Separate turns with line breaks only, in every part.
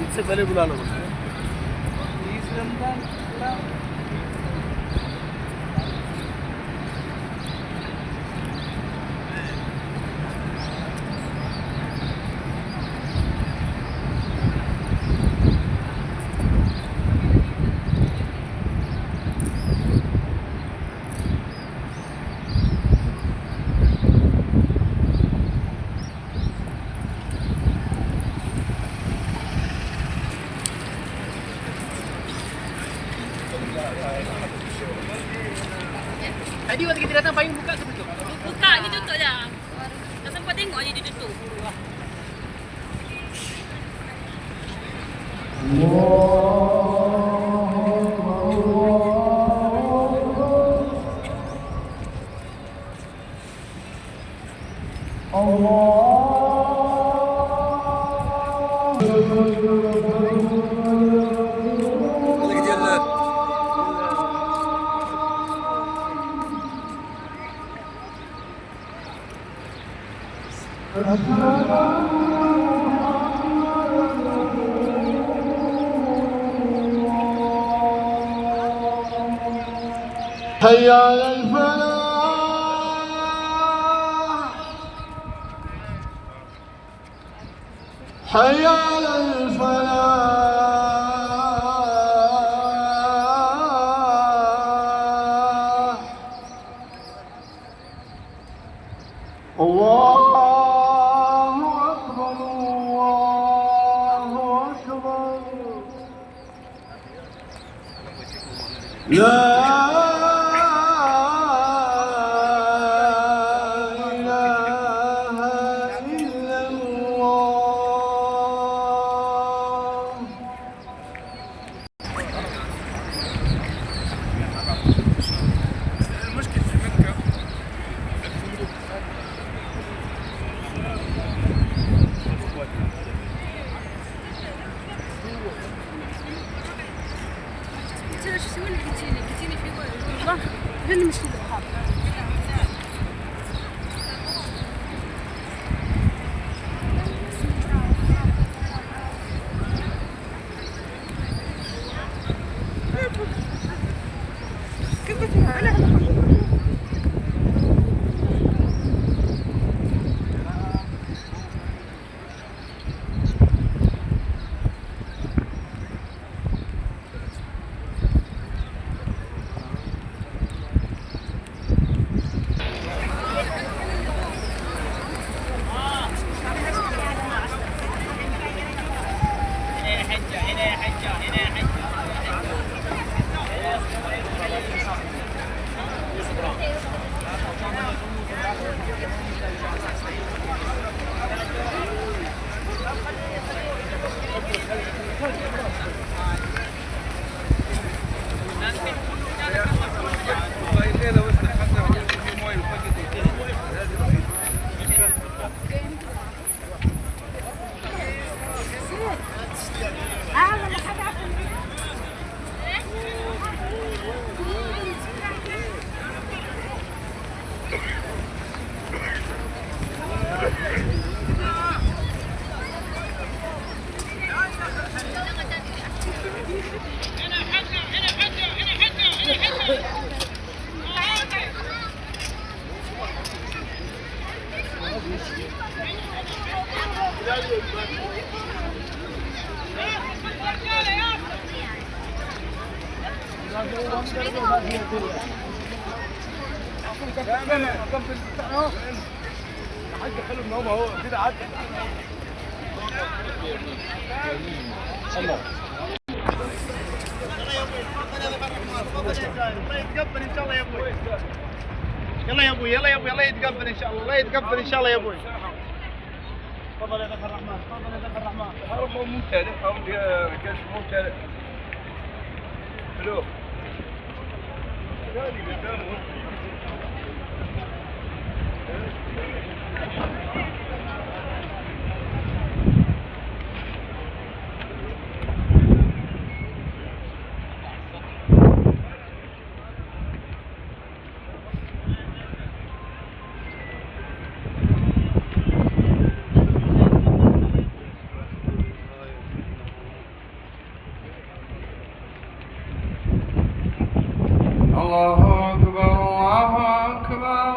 इससे पहले बुला लो बस।
Tadi waktu kita datang payung buka ke tutup?
Buka, dia tutup dah. Tak sempat tengok je dia tutup.
حي على الفلاح حي على الفلاح الله أكبر الله أكبر لا
هذه المشكلة.
يلا يا ابوي يلا يا ابوي الله يتقبل ان شاء الله الله يتقبل ان شاء الله يا ابوي. تفضل يا ذكر الرحمن تفضل يا ذكر الرحمن.
حرب ممتاز حرب كاش ممتاز. حلو. هذه قدامه.
الله أكبر الله أكبر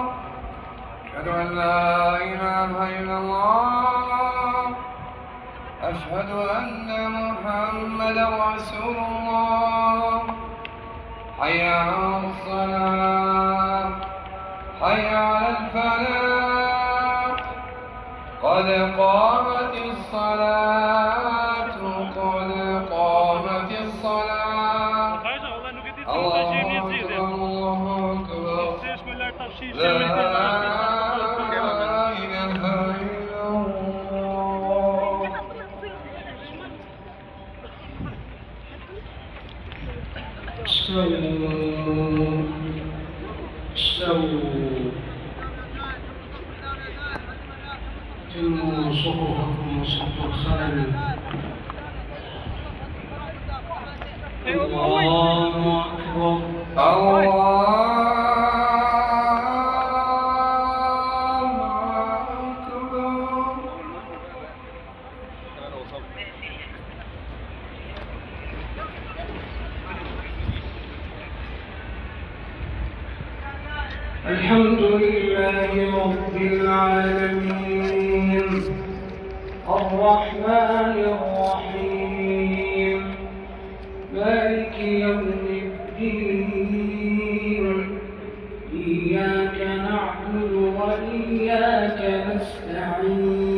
أشهد أن لا إله إلا الله أشهد أن محمدا رسول الله حي على الصلاة حي على الفلاح قد قامت الصلاة قد قامت الصلاة الله أكبر الله أكبر لا إله إلا الله استووا استووا تموا صفوفكم وصف الخلل الله أكبر الحمد لله رب العالمين الرحمن الرحيم مالك يوم الدين إياك نعبد وإياك نستعين